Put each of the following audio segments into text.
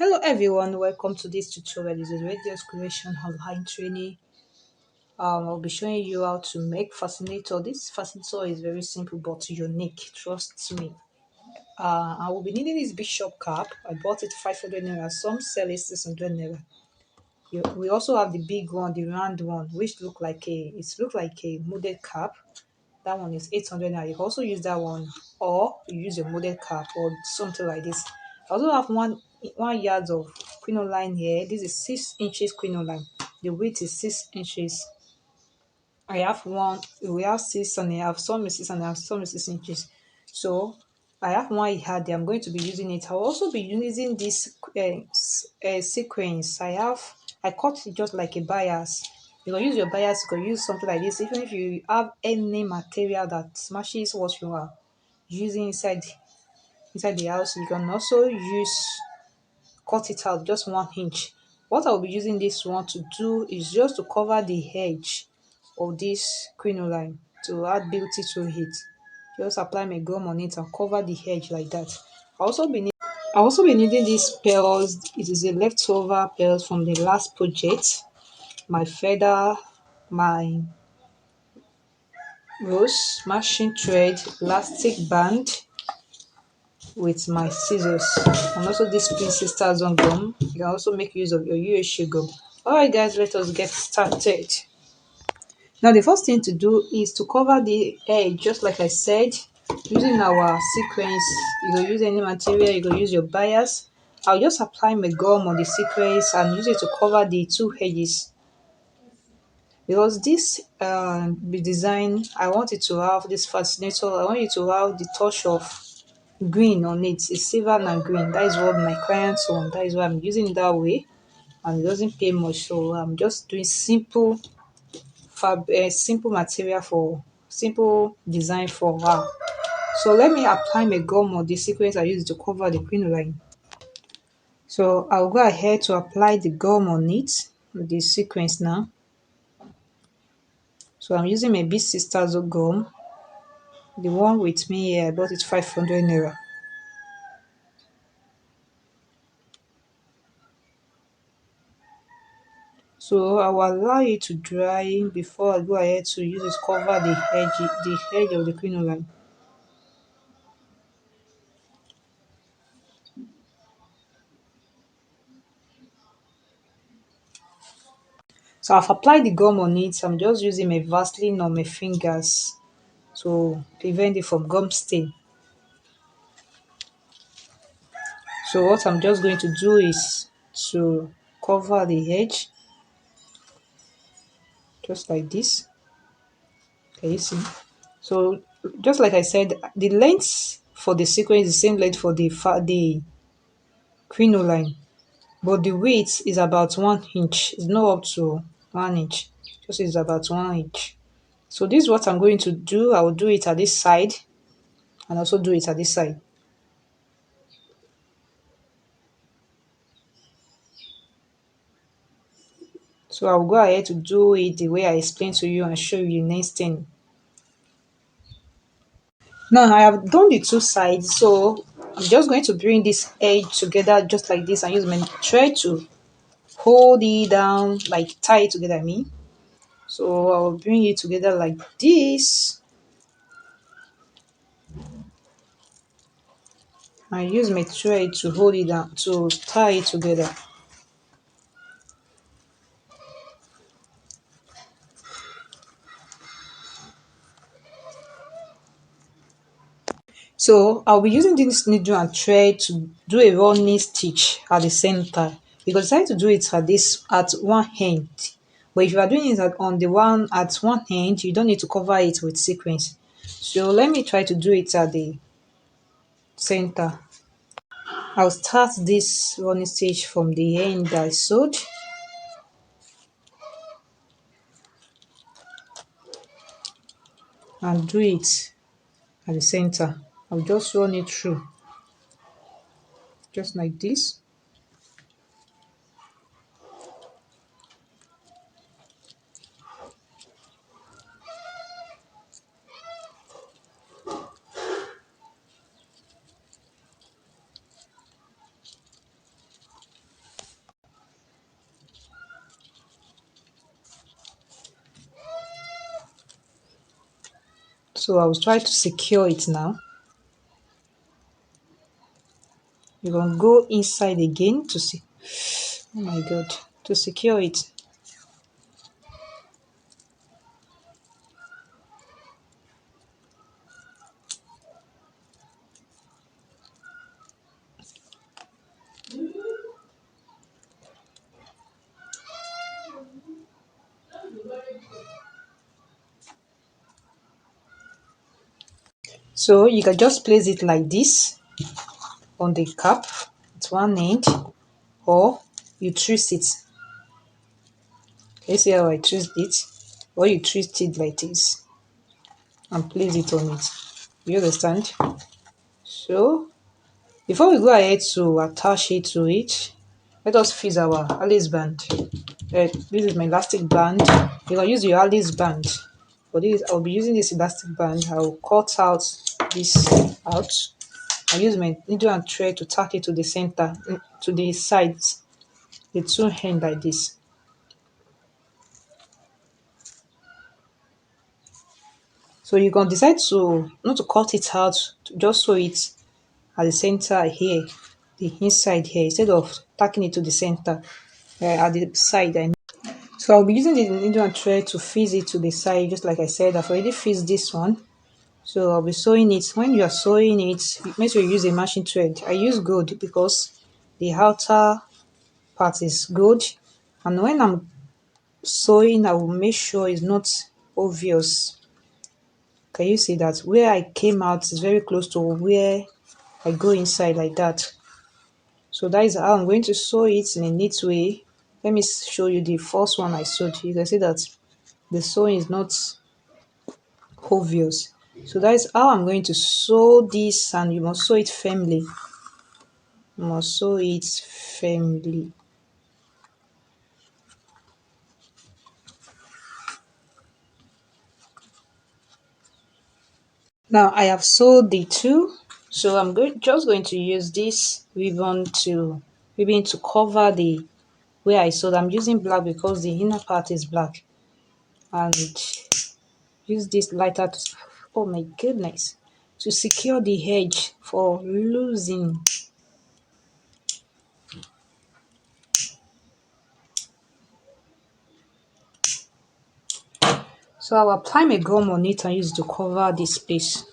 Hello everyone, welcome to this tutorial. This is radio creation online training. I'll be showing you how to make fascinator. This fascinator is very simple but unique, trust me. I will be needing this bishop cap. I bought it 500 naira. Some sell it 600 naira. We also have the big one, the round one, which look like a molded cap. That one is 800 naira. You can also use that one, or you use a molded cap or something like this. I also have one yard of crinoline here. This is 6 inches crinoline. The width is 6 inches. I have one. We have 6 and a half. Some is 6 and a half. Some is 6 inches. So I have one yard there. I'm going to be using it. I'll also be using this sequence. I cut it just like a bias. You can use your bias. You can use something like this. Even if you have any material that matches what you are using inside the house, you can also use cut it out just 1 inch. What I'll be using this one to do is just to cover the edge of this crinoline to add beauty to it. Just apply my gum on it and cover the edge like that. I also be needing these pearls. It is a leftover pearls from the last project. My feather, my rose, machine thread, elastic band with my scissors, and also this pin sisters on gum. You can also make use of your UHC gum. Alright guys, let us get started. Now the first thing to do is to cover the edge, just like I said, using our sequence. You can use any material, you can use your bias. I'll just apply my gum on the sequence and use it to cover the two edges, because this the design, I want it to have this fascinator. I want it to have the touch of green on it. It's silver and green. That is what my clients want. That is why I'm using it that way, and it doesn't pay much. So I'm just doing simple material for simple design for her. So let me apply my gum on the sequence I used to cover the crinoline. So I'll go ahead to apply the gum on it, the sequence now. So I'm using my Big Sisters gum. The one with me here, I bought it 500 naira. So I will allow it to dry before I go ahead to use it to cover the edge of the crinoline. So I've applied the gum on it. I'm just using my Vaseline on my fingers to prevent it from gum stain. So what I'm just going to do is to cover the edge just like this. Can you see? So just like I said, the length for the sequence is the same length for the crinoline, but the width is about 1 inch. It's not up to 1 inch. Just is about 1 inch. So this is what I'm going to do. I will do it at this side and also do it at this side. So I'll go ahead to do it the way I explained to you and show you next thing. Now I have done the two sides, so I'm just going to bring this edge together just like this and use my thread to hold it down, like tie it together, I mean. So I will bring it together like this and use my thread to hold it down, to tie it together. So I'll be using this needle and thread to do a running stitch at the center. You can decide to do it at one end, but if you are doing it on the one at one end, you don't need to cover it with sequence. So let me try to do it at the center. I'll start this running stitch from the end I sewed, and do it at the center. I'll just run it through just like this. So I will try to secure it now. You're gonna go inside again to see. Oh my god, to secure it. So you can just place it like this on the cap at one end, or you twist it. Can you see how I twist it? Or you twist it like this and place it on it. You understand? So before we go ahead to attach it to it, let us fix our Alice band. This is my elastic band. You can use your Alice band. For this, I'll be using this elastic band. I'll cut out this out. I use my needle and thread to tack it to the center, to the sides, the two end like this. So you can decide to not to cut it out, to just sew it at the center here, the inside here, instead of tacking it to the center at the side. So I'll be using the needle and thread to fix it to the side, just like I said. I've already fixed this one. So I'll be sewing it. When you are sewing it, make sure you use a matching thread. I use gold because the outer part is gold. And when I'm sewing, I will make sure it's not obvious. Can you see that? Where I came out is very close to where I go inside like that. So that is how I'm going to sew it in a neat way. Let me show you the first one I sewed. You can see that the sewing is not obvious. So that is how I'm going to sew this, and you must sew it firmly. You must sew it firmly. Now I have sewed the two, so I'm just going to use this ribbon to cover the where I sewed. I'm using black because the inner part is black, and use this lighter to, oh my goodness, to secure the edge for losing. So I'll apply my gum on it and use it to cover this space.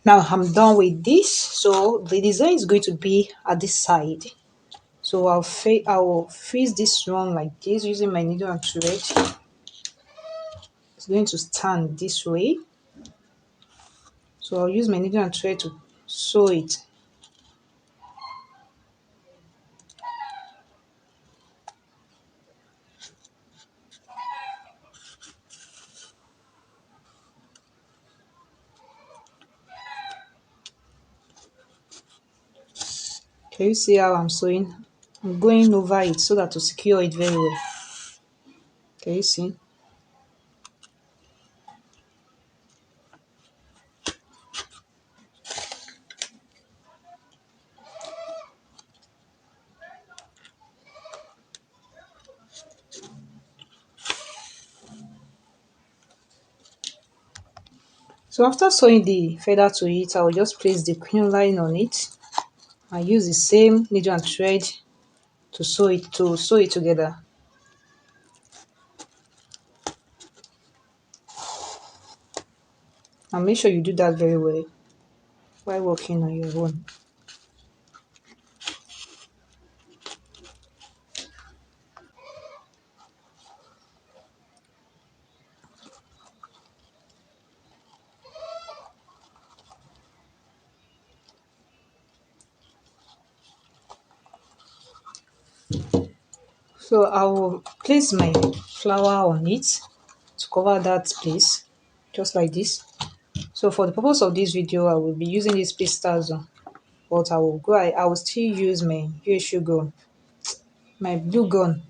Now I'm done with this. So the design is going to be at this side. So I will face this one like this using my needle and thread. It's going to stand this way. So I'll use my needle and thread to sew it. Can you see how I'm sewing? I'm going over it so that to secure it very well. Can you see? So after sewing the feather to it, I will just place the crinoline on it and use the same needle and thread to sew it together. And make sure you do that very well while working on your own. So I will place my flower on it to cover that place, just like this. So for the purpose of this video, I will be using this pistol zone, but I will still use my USU gun, my blue gun,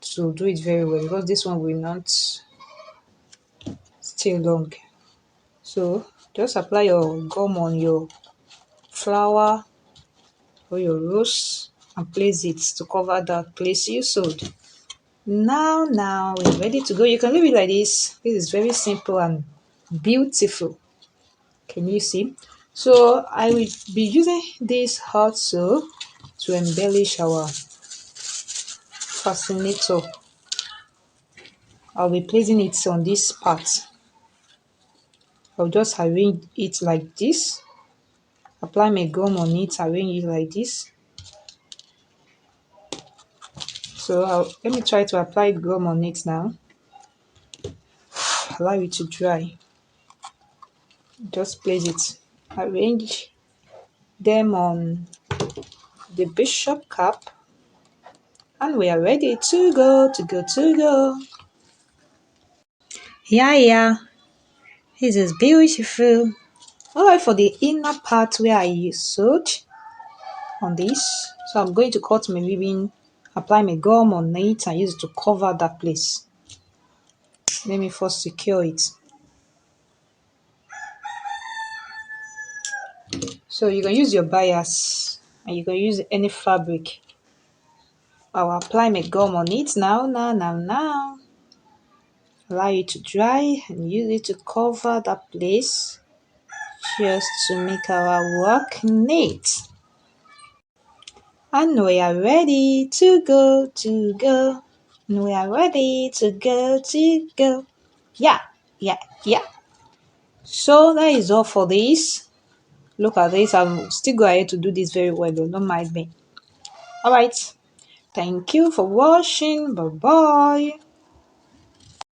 to do it very well because this one will not still long. So just apply your gum on your flower or your rose and place it to cover that place you sewed. Now we're ready to go. You can leave it like this. This is very simple and beautiful. Can you see? So I will be using this also to embellish our fascinator. I'll be placing it on this part. I'll just arrange it like this. Apply my gum on it, arrange it like this. So let me try to apply gum on it now. Allow it to dry. Just place it. Arrange them on the bishop cap. And we are ready to go. Yeah. This is beautiful. Alright, for the inner part where I sewed on this, so I'm going to cut my ribbon, apply my gum on it and use it to cover that place. Let me first secure it. So you can use your bias and you can use any fabric. I'll apply my gum on it now. Allow it to dry and use it to cover that place just to make our work neat. And we are ready to go. And we are ready to go. Yeah. So that is all for this. Look at this. I'm still going to do this very well, though. Don't mind me. Alright. Thank you for watching. Bye bye.